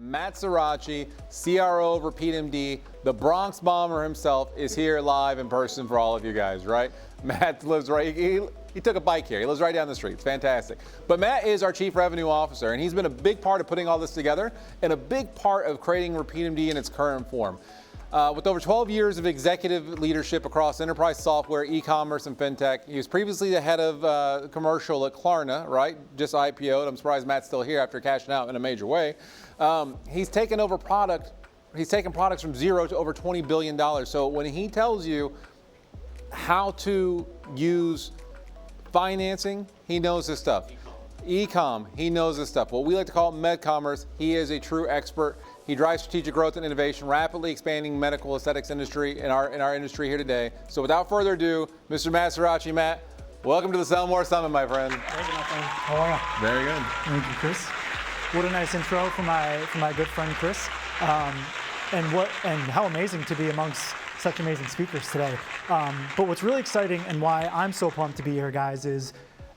Matt Suraci, CRO of RepeatMD, the Bronx Bomber himself, is here live in person for all of you guys, right? Matt lives right, he took a bike here. He lives right down the street. It's fantastic. But Matt is our Chief Revenue Officer, and he's been a big part of putting all this together and a big part of creating RepeatMD in its current form. With over 12 years of executive leadership across enterprise software, e-commerce, and fintech, he was previously the head of commercial at Klarna, right? Just IPO'd. I'm surprised Matt's still here after cashing out in a major way. He's taken products from zero to over $20 billion. So when he tells you how to use financing, he knows his stuff. E-com, he knows his stuff. What we like to call med commerce, he is a true expert. He drives strategic growth and innovation, rapidly expanding medical aesthetics industry in our industry here today. So without further ado, Mr. Matt Suraci. Matt, welcome to the Sell More Summit, my friend. Thank you, my friend. How are you? Very good. Thank you, Chris. What a nice intro from my good friend Chris, and how amazing to be amongst such amazing speakers today. But what's really exciting and why I'm so pumped to be here, guys, is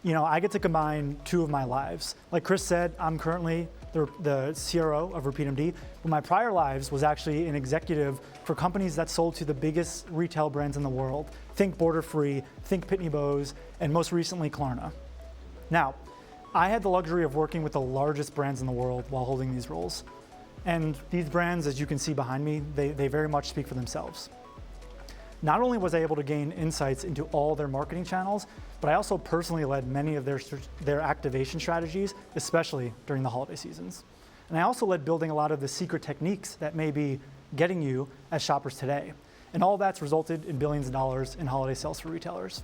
I get to combine two of my lives. Like Chris said, I'm currently the CRO of RepeatMD, but my prior lives was actually an executive for companies that sold to the biggest retail brands in the world. Think Border-Free, think Pitney Bowes, and most recently Klarna. Now, I had the luxury of working with the largest brands in the world while holding these roles. And these brands, as you can see behind me, they very much speak for themselves. Not only was I able to gain insights into all their marketing channels, but I also personally led many of their activation strategies, especially during the holiday seasons. And I also led building a lot of the secret techniques that may be getting you as shoppers today. And all that's resulted in billions of dollars in holiday sales for retailers.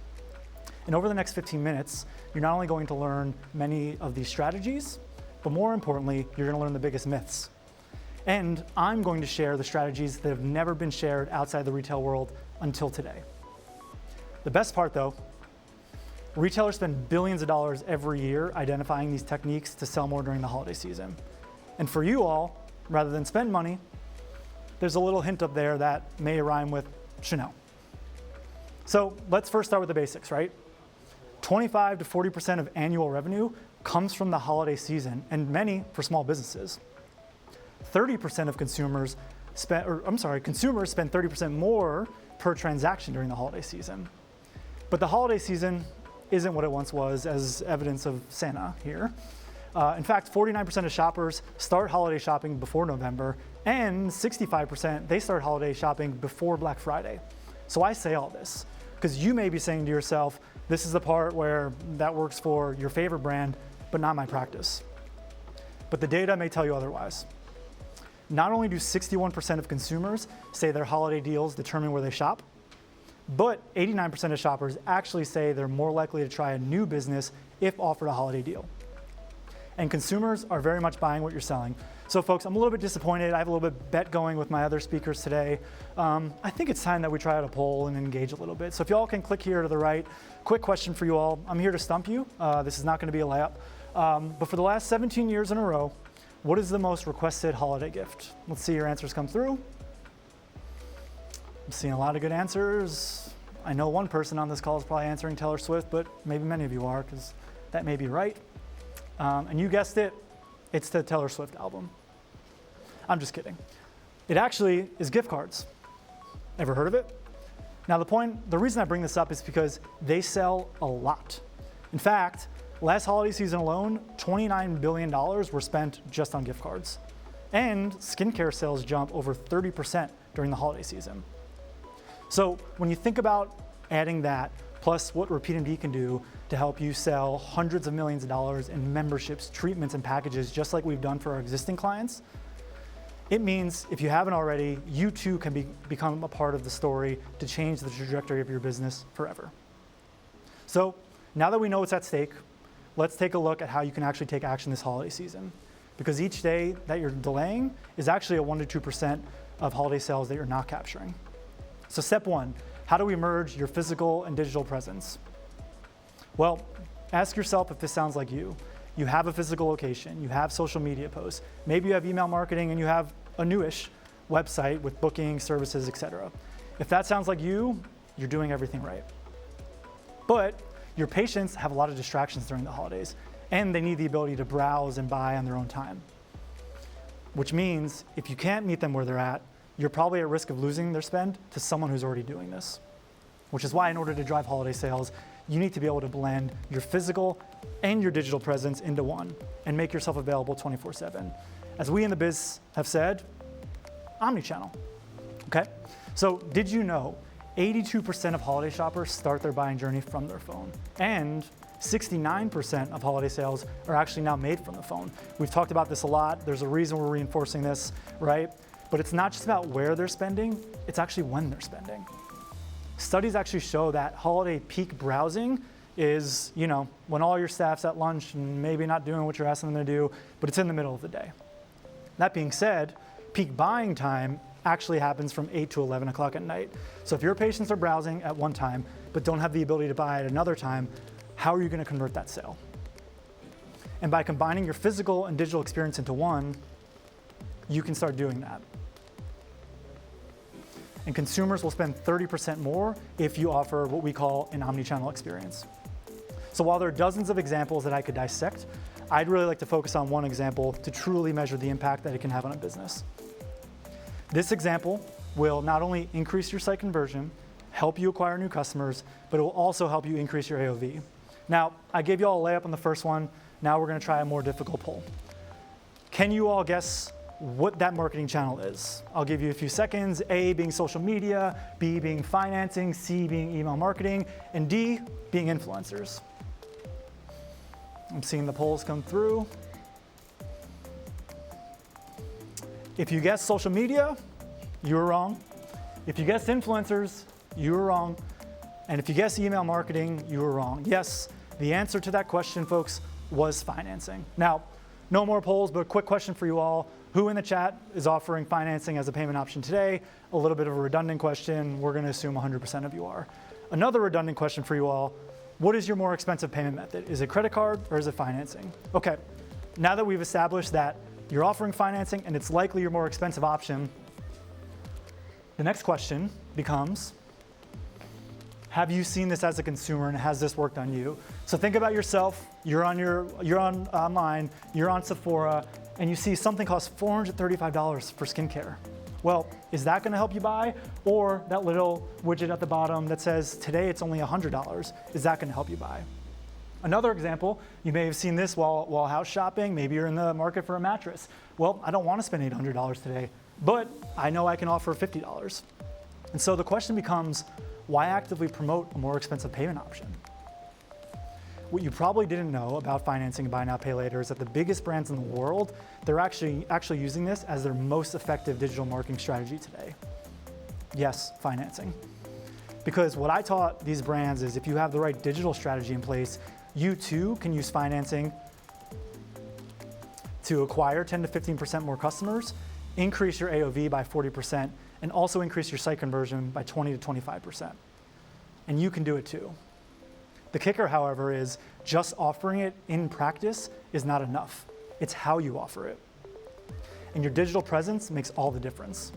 And over the next 15 minutes, you're not only going to learn many of these strategies, but more importantly, you're going to learn the biggest myths. And I'm going to share the strategies that have never been shared outside the retail world until today. The best part though, retailers spend billions of dollars every year identifying these techniques to sell more during the holiday season. And for you all, rather than spend money, there's a little hint up there that may rhyme with Chanel. So let's first start with the basics, right? 25 to 40% of annual revenue comes from the holiday season, and many for small businesses. 30% of consumers spend 30% more per transaction during the holiday season. But the holiday season isn't what it once was, as evidence of Santa here. In fact, 49% of shoppers start holiday shopping before November, and 65% they start holiday shopping before Black Friday. So I say all this because you may be saying to yourself, this is the part where that works for your favorite brand, but not my practice. But the data may tell you otherwise. Not only do 61% of consumers say their holiday deals determine where they shop, but 89% of shoppers actually say they're more likely to try a new business if offered a holiday deal. And consumers are very much buying what you're selling. So folks, I'm a little bit disappointed. I have a little bit bet going with my other speakers today. I think it's time that we try out a poll and engage a little bit. So if y'all can click here to the right, quick question for you all. I'm here to stump you. This is not gonna be a layup. But for the last 17 years in a row, what is the most requested holiday gift? Let's see your answers come through. I'm seeing a lot of good answers. I know one person on this call is probably answering Taylor Swift, but maybe many of you are, because that may be right. And you guessed it, it's the Taylor Swift album. I'm just kidding. It actually is gift cards. Ever heard of it? Now the reason I bring this up is because they sell a lot. In fact, last holiday season alone, $29 billion were spent just on gift cards. And skincare sales jump over 30% during the holiday season. So when you think about adding that, plus what RepeatMD can do to help you sell hundreds of millions of dollars in memberships, treatments, and packages, just like we've done for our existing clients, it means if you haven't already, you too can become a part of the story to change the trajectory of your business forever. So now that we know what's at stake, let's take a look at how you can actually take action this holiday season. Because each day that you're delaying is actually a 1% to 2% of holiday sales that you're not capturing. So step one, how do we merge your physical and digital presence? Well, ask yourself if this sounds like you. You have a physical location, you have social media posts, maybe you have email marketing and you have a newish website with bookings, services, etc. If that sounds like you, you're doing everything right. But your patients have a lot of distractions during the holidays, and they need the ability to browse and buy on their own time. which means if you can't meet them where they're at, you're probably at risk of losing their spend to someone who's already doing this. Which is why in order to drive holiday sales, you need to be able to blend your physical and your digital presence into one and make yourself available 24/7. As we in the biz have said, omnichannel, okay? So did you know 82% of holiday shoppers start their buying journey from their phone, and 69% of holiday sales are actually now made from the phone. We've talked about this a lot. There's a reason we're reinforcing this, right? But it's not just about where they're spending, it's actually when they're spending. Studies actually show that holiday peak browsing is, when all your staff's at lunch and maybe not doing what you're asking them to do, but it's in the middle of the day. That being said, peak buying time actually happens from 8 to 11 o'clock at night. So if your patients are browsing at one time, but don't have the ability to buy at another time, how are you going to convert that sale? And by combining your physical and digital experience into one, you can start doing that. And consumers will spend 30% more if you offer what we call an omnichannel experience. So while there are dozens of examples that I could dissect, I'd really like to focus on one example to truly measure the impact that it can have on a business. This example will not only increase your site conversion, help you acquire new customers, but it will also help you increase your AOV. Now, I gave you all a layup on the first one. Now we're going to try a more difficult poll. Can you all guess what that marketing channel is? I'll give you a few seconds. A being social media, B being financing, C being email marketing, and D being influencers. I'm seeing the polls come through. If you guessed social media, you were wrong. If you guessed influencers, you were wrong. And if you guessed email marketing, you were wrong. Yes, the answer to that question, folks, was financing. Now, no more polls, but a quick question for you all. Who in the chat is offering financing as a payment option today? A little bit of a redundant question. We're going to assume 100% of you are. Another redundant question for you all. What is your more expensive payment method? Is it credit card or is it financing? Okay, now that we've established that you're offering financing and it's likely your more expensive option, the next question becomes, have you seen this as a consumer and has this worked on you? So think about yourself, you're online, you're on Sephora, and you see something costs $435 for skincare. Well, is that gonna help you buy? Or that little widget at the bottom that says, today it's only $100, is that gonna help you buy? Another example, you may have seen this while house shopping, maybe you're in the market for a mattress. Well, I don't wanna spend $800 today, but I know I can offer $50. And so the question becomes, why actively promote a more expensive payment option? What you probably didn't know about financing and buy now, pay later is that the biggest brands in the world, they're actually using this as their most effective digital marketing strategy today. Yes, financing. Because what I taught these brands is if you have the right digital strategy in place, you too can use financing to acquire 10 to 15% more customers, increase your AOV by 40%, and also increase your site conversion by 20 to 25%. And you can do it too. The kicker, however, is just offering it in practice is not enough. It's how you offer it. And your digital presence makes all the difference.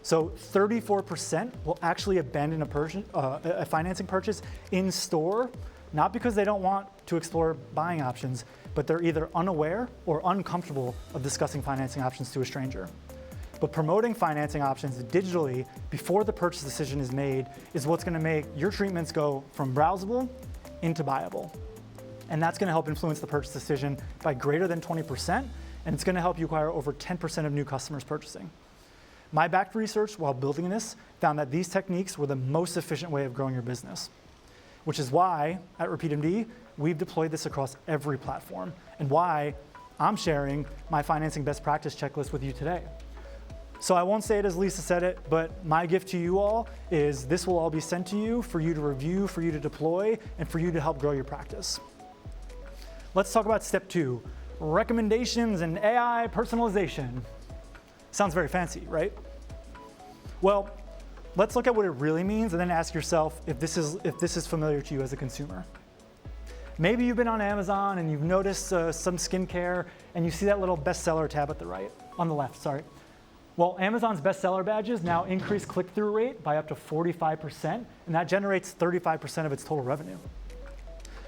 So 34% will actually abandon a financing purchase in store, not because they don't want to explore buying options, but they're either unaware or uncomfortable of discussing financing options to a stranger. But promoting financing options digitally before the purchase decision is made is what's gonna make your treatments go from browsable into buyable. And that's gonna help influence the purchase decision by greater than 20%, and it's gonna help you acquire over 10% of new customers purchasing. My backed research while building this found that these techniques were the most efficient way of growing your business, which is why at RepeatMD, we've deployed this across every platform, and why I'm sharing my financing best practice checklist with you today. So I won't say it as Lisa said it, but my gift to you all is this will all be sent to you for you to review, for you to deploy, and for you to help grow your practice. Let's talk about step 2, recommendations and AI personalization. Sounds very fancy, right? Well, let's look at what it really means and then ask yourself if this is familiar to you as a consumer. Maybe you've been on Amazon and you've noticed some skincare and you see that little bestseller tab at the right, on the left, sorry. Well, Amazon's bestseller badges now increase click-through rate by up to 45%, and that generates 35% of its total revenue.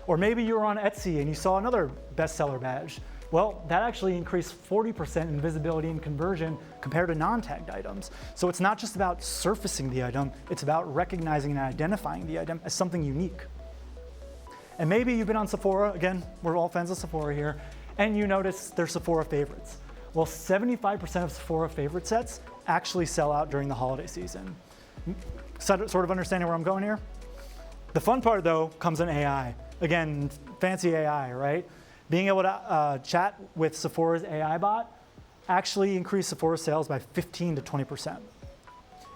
Or maybe you were on Etsy and you saw another bestseller badge. Well, that actually increased 40% in visibility and conversion compared to non-tagged items. So it's not just about surfacing the item, it's about recognizing and identifying the item as something unique. And maybe you've been on Sephora, again, we're all fans of Sephora here, and you notice their Sephora favorites. Well, 75% of Sephora favorite sets actually sell out during the holiday season. Sort of understanding where I'm going here? The fun part though comes in AI. Again, fancy AI, right? Being able to chat with Sephora's AI bot actually increased Sephora's sales by 15 to 20%.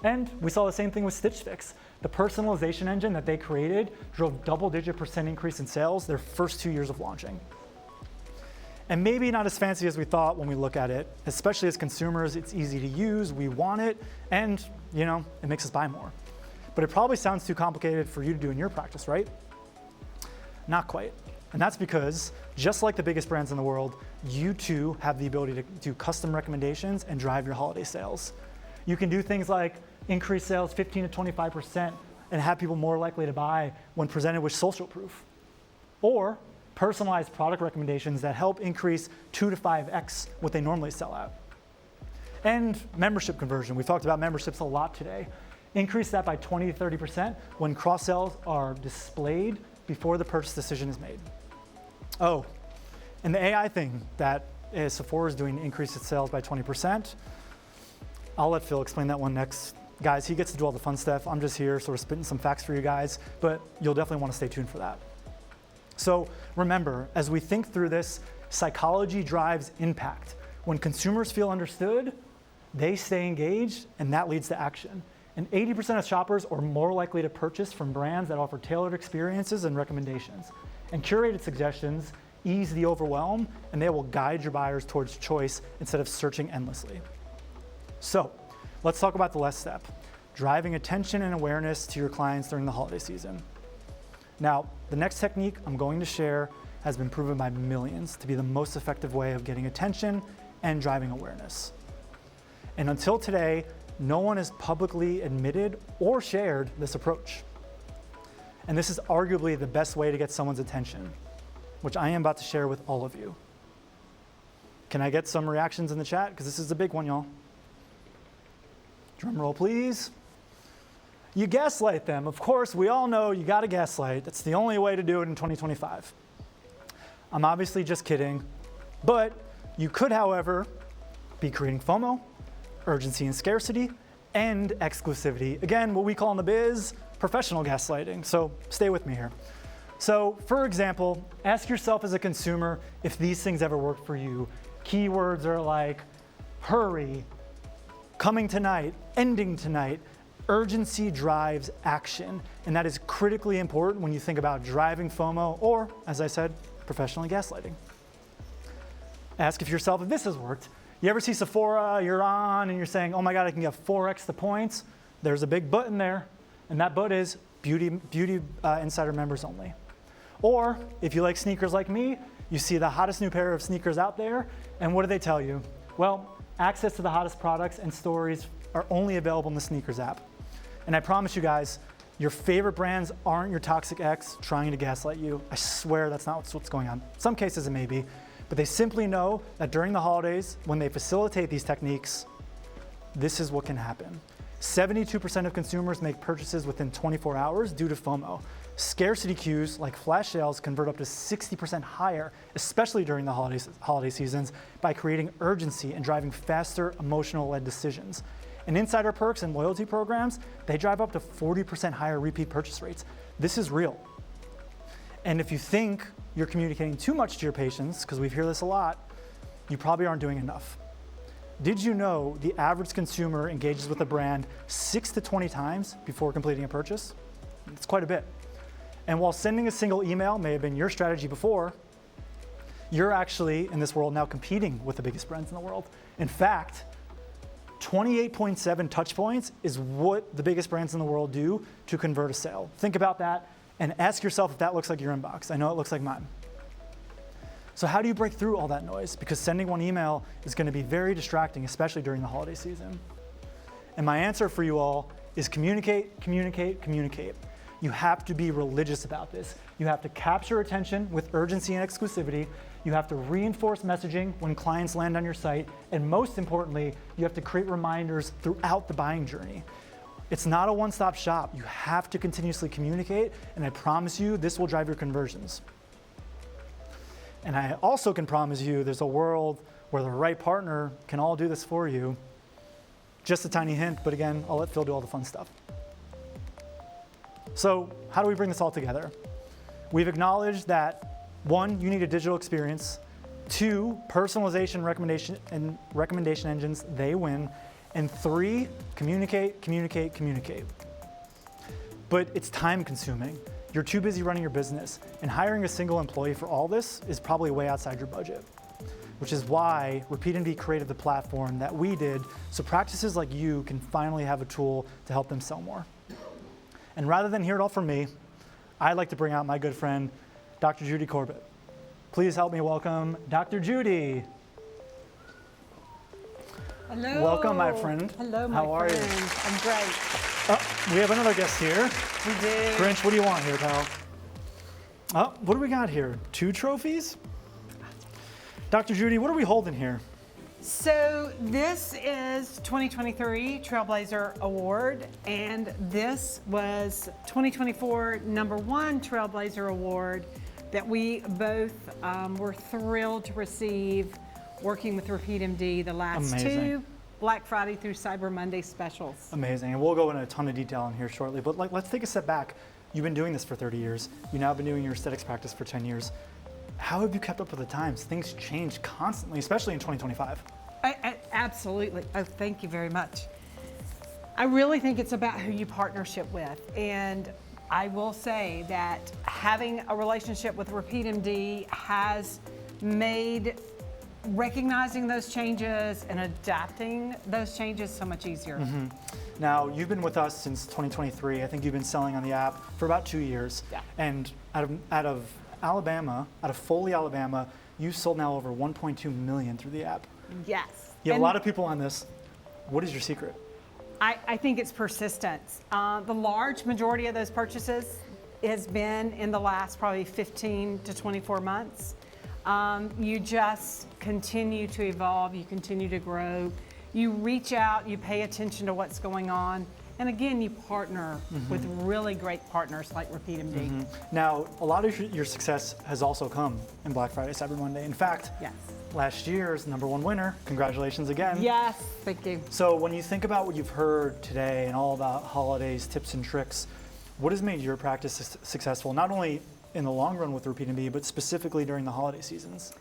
And we saw the same thing with Stitch Fix. The personalization engine that they created drove double-digit % increase in sales their first 2 years of launching. And maybe not as fancy as we thought when we look at it, especially as consumers, it's easy to use, we want it, and it makes us buy more. But it probably sounds too complicated for you to do in your practice, right? Not quite. And that's because, just like the biggest brands in the world, you too have the ability to do custom recommendations and drive your holiday sales. You can do things like increase sales 15 to 25% and have people more likely to buy when presented with social proof. Or personalized product recommendations that help increase 2 to 5x what they normally sell at. And membership conversion. We've talked about memberships a lot today. Increase that by 20 to 30% when cross-sells are displayed before the purchase decision is made. Oh, and the AI thing that Sephora is doing to increase its sales by 20%. I'll let Phil explain that one next. Guys, he gets to do all the fun stuff. I'm just here sort of spitting some facts for you guys, but you'll definitely want to stay tuned for that. So remember, as we think through this, psychology drives impact. When consumers feel understood, they stay engaged, and that leads to action. And 80% of shoppers are more likely to purchase from brands that offer tailored experiences and recommendations. And curated suggestions ease the overwhelm, and they will guide your buyers towards choice instead of searching endlessly. So let's talk about the last step, driving attention and awareness to your clients during the holiday season. Now, the next technique I'm going to share has been proven by millions to be the most effective way of getting attention and driving awareness. And until today, no one has publicly admitted or shared this approach. And this is arguably the best way to get someone's attention, which I am about to share with all of you. Can I get some reactions in the chat? Because this is a big one, y'all. Drum roll, please. You gaslight them. Of course, we all know you gotta gaslight. That's the only way to do it in 2025. I'm obviously just kidding, but you could, however, be creating FOMO, urgency and scarcity, and exclusivity. Again, what we call in the biz, professional gaslighting. So stay with me here. So for example, ask yourself as a consumer if these things ever work for you. Keywords are like hurry, coming tonight, ending tonight. Urgency drives action, and that is critically important when you think about driving FOMO or, as I said, professionally gaslighting. Ask yourself if this has worked. You ever see Sephora, you're on, and you're saying, oh my God, I can get 4x the points? There's a big button there, and that button is Beauty Insider members only. Or, if you like sneakers like me, you see the hottest new pair of sneakers out there, and what do they tell you? Well, access to the hottest products and stories are only available in the Sneakers app. And I promise you guys, your favorite brands aren't your toxic ex trying to gaslight you. I swear that's not what's going on. In some cases it may be, but they simply know that during the holidays, when they facilitate these techniques, this is what can happen. 72% of consumers make purchases within 24 hours due to FOMO. Scarcity cues like flash sales convert up to 60% higher, especially during the holiday seasons, by creating urgency and driving faster emotional-led decisions. And insider perks and loyalty programs, they drive up to 40% higher repeat purchase rates. This is real. And if you think you're communicating too much to your patients, because we hear this a lot, you probably aren't doing enough. Did you know the average consumer engages with a brand 6 to 20 times before completing a purchase? It's quite a bit. And while sending a single email may have been your strategy before, you're actually, in this world, now competing with the biggest brands in the world. In fact, 28.7 touch points is what the biggest brands in the world do to convert a sale. Think about that and ask yourself if that looks like your inbox. I know it looks like mine. So how do you break through all that noise? Because sending one email is going to be very distracting, especially during the holiday season. And my answer for you all is communicate, communicate, communicate. You have to be religious about this. You have to capture attention with urgency and exclusivity. You have to reinforce messaging when clients land on your site, and most importantly, you have to create reminders throughout the buying journey. It's not a one-stop shop. You have to continuously communicate, and I promise you, this will drive your conversions. And I also can promise you there's a world where the right partner can all do this for you. Just a tiny hint, but again, I'll let Phil do all the fun stuff. So how do we bring this all together? We've acknowledged that 1, you need a digital experience. 2, personalization recommendation engines, they win. And 3, communicate, communicate, communicate. But it's time consuming. You're too busy running your business, and hiring a single employee for all this is probably way outside your budget, which is why RepeatMD created the platform that we did so practices like you can finally have a tool to help them sell more. And rather than hear it all from me, I'd like to bring out my good friend, Dr. Judy Corbett. Please help me welcome Dr. Judy. Hello. Welcome, my friend. Hello, my How are you? I'm great. Oh, we have another guest here. We do. Grinch, what do you want here, pal? Oh, what do we got here? 2 trophies? Dr. Judy, what are we holding here? So this is 2023 Trailblazer Award, and this was 2024 #1 Trailblazer Award that we both were thrilled to receive working with RepeatMD the last Amazing. 2 Black Friday through Cyber Monday specials. Amazing, and we'll go into a ton of detail in here shortly, but let's take a step back. You've been doing this for 30 years. You've now been doing your aesthetics practice for 10 years. How have you kept up with the times? Things change constantly, especially in 2025. Absolutely. Oh, thank you very much. I really think it's about who you partnership with. And I will say that having a relationship with RepeatMD has made recognizing those changes and adapting those changes so much easier. Mm-hmm. Now, you've been with us since 2023. I think you've been selling on the app for about 2 years. Yeah. And out of Alabama, out of Foley, Alabama, you've sold now over 1.2 million through the app. Yes. You have And a lot of people on this. What is your secret? I think it's persistence. The large majority of those purchases has been in the last probably 15 to 24 months. You just continue to evolve, you continue to grow, you reach out, you pay attention to what's going on, and again, you partner with really great partners like RepeatMD. Now, a lot of your success has also come in Black Friday, Cyber Monday. In fact, Yes. last year's #1 winner, congratulations again. Yes, thank you. So when you think about what you've heard today and all about holidays, tips and tricks, what has made your practice successful, not only in the long run with RepeatMD, but specifically during the holiday seasons?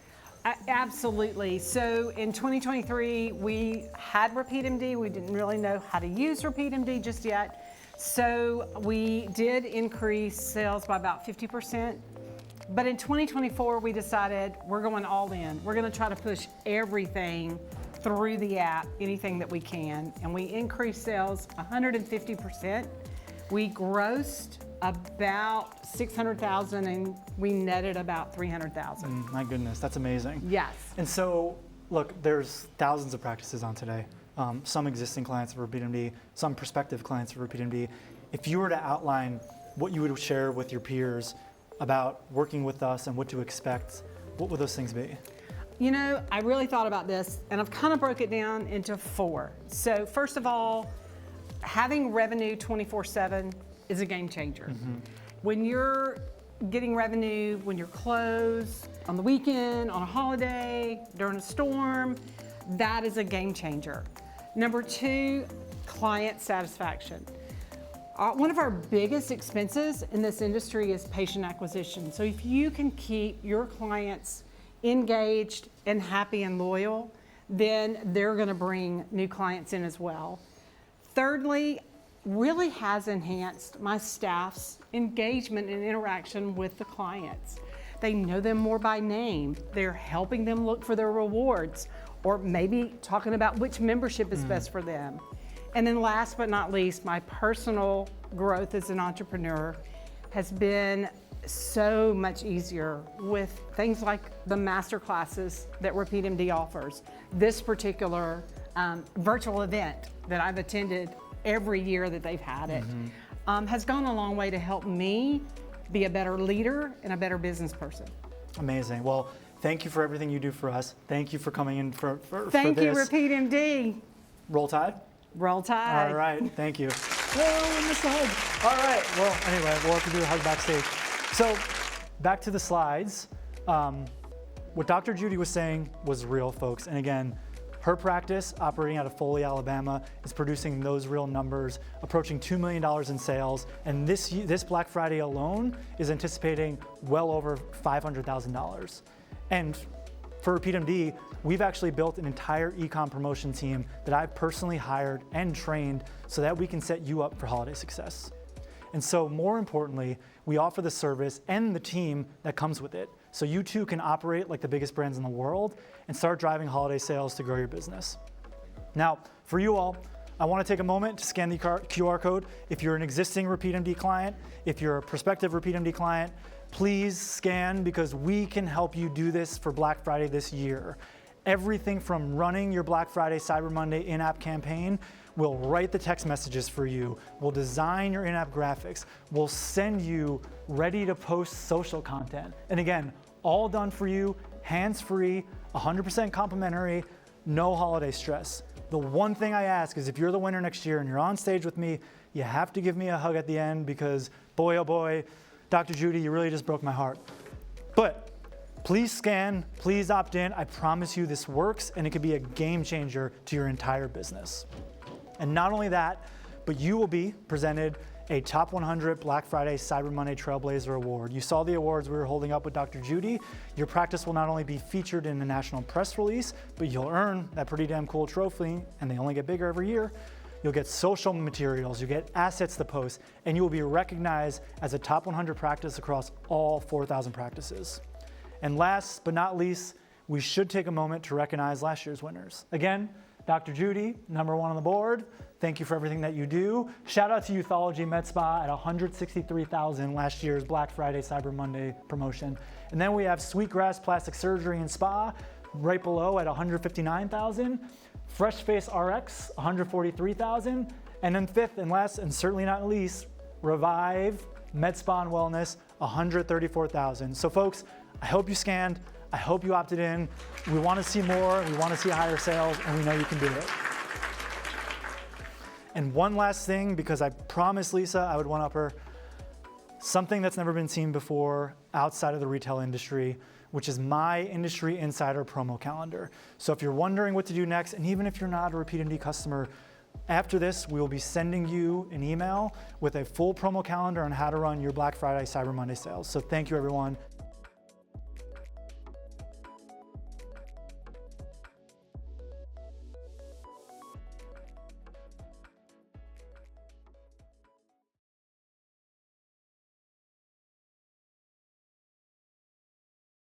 Absolutely. So in 2023, we had RepeatMD. We didn't really know how to use RepeatMD just yet. So we did increase sales by about 50%. But in 2024, we decided we're going all in. We're going to try to push everything through the app, anything that we can. And we increased sales 150%. We grossed about 600,000 and we netted about 300,000. My goodness, that's amazing. Yes. And so, look, there's thousands of practices on today. Some existing clients of RepeatMD, some prospective clients of RepeatMD. If you were to outline what you would share with your peers about working with us and what to expect, what would those things be? You know, I really thought about this and I've kind of broke it down into 4. So first of all, having revenue 24/7 is a game changer. When you're getting revenue, when you're closed, on the weekend, on a holiday, during a storm, that is a game changer. Number 2, client satisfaction. One of our biggest expenses in this industry is patient acquisition. So if you can keep your clients engaged and happy and loyal, then they're gonna bring new clients in as well. Thirdly, really has enhanced my staff's engagement and interaction with the clients. They know them more by name. They're helping them look for their rewards, or maybe talking about which membership is best for them. And then last but not least, my personal growth as an entrepreneur has been so much easier with things like the master classes that RepeatMD offers. This particular virtual event that I've attended every year that they've had it has gone a long way to help me be a better leader and a better business person. Amazing. Well, thank you for everything you do for us. Thank you for coming in for Thank you, this. RepeatMD. Roll Tide. Roll Tide. All right, thank you. Oh, I missed the hug. All right, well, anyway, we'll have to do a hug backstage. So, back to the slides. What Dr. Judy was saying was real, folks. And again, her practice, operating out of Foley, Alabama, is producing those real numbers, approaching $2 million in sales. And this Black Friday alone is anticipating well over $500,000. And for RepeatMD, we've actually built an entire e-com promotion team that I've personally hired and trained so that we can set you up for holiday success. And so more importantly, we offer the service and the team that comes with it. So you too can operate like the biggest brands in the world and start driving holiday sales to grow your business. Now, for you all, I want to take a moment to scan the QR code. If you're an existing RepeatMD client, if you're a prospective RepeatMD client, please scan because we can help you do this for Black Friday this year. Everything from running your Black Friday, Cyber Monday in-app campaign, we'll write the text messages for you, we'll design your in-app graphics, we'll send you ready to post social content. And again, all done for you, hands-free, 100% complimentary, no holiday stress. The one thing I ask is if you're the winner next year and you're on stage with me, you have to give me a hug at the end because boy, oh boy, Dr. Judy, you really just broke my heart. But please scan, please opt in. I promise you this works and it could be a game changer to your entire business. And not only that, but you will be presented a Top 100 Black Friday Cyber Monday Trailblazer Award. You saw the awards we were holding up with Dr. Judy. Your practice will not only be featured in a national press release, but you'll earn that pretty damn cool trophy, and they only get bigger every year. You'll get social materials, you get assets to post, and you will be recognized as a top 100 practice across all 4,000 practices. And last but not least, we should take a moment to recognize last year's winners. Again, Dr. Judy, number one on the board. Thank you for everything that you do. Shout out to Youthology Med Spa at $163,000 last year's Black Friday Cyber Monday promotion. And then we have Sweetgrass Plastic Surgery and Spa right below at $159,000. Fresh Face RX, $143,000. And then fifth and last, and certainly not least, Revive Med Spa and Wellness, $134,000. So folks, I hope you scanned. I hope you opted in. We want to see more. We want to see higher sales, and we know you can do it. And one last thing, because I promised Lisa I would one-up her, something that's never been seen before outside of the retail industry, which is my Industry Insider promo calendar. So if you're wondering what to do next, and even if you're not a RepeatMD customer, after this, we will be sending you an email with a full promo calendar on how to run your Black Friday, Cyber Monday sales. So thank you, everyone.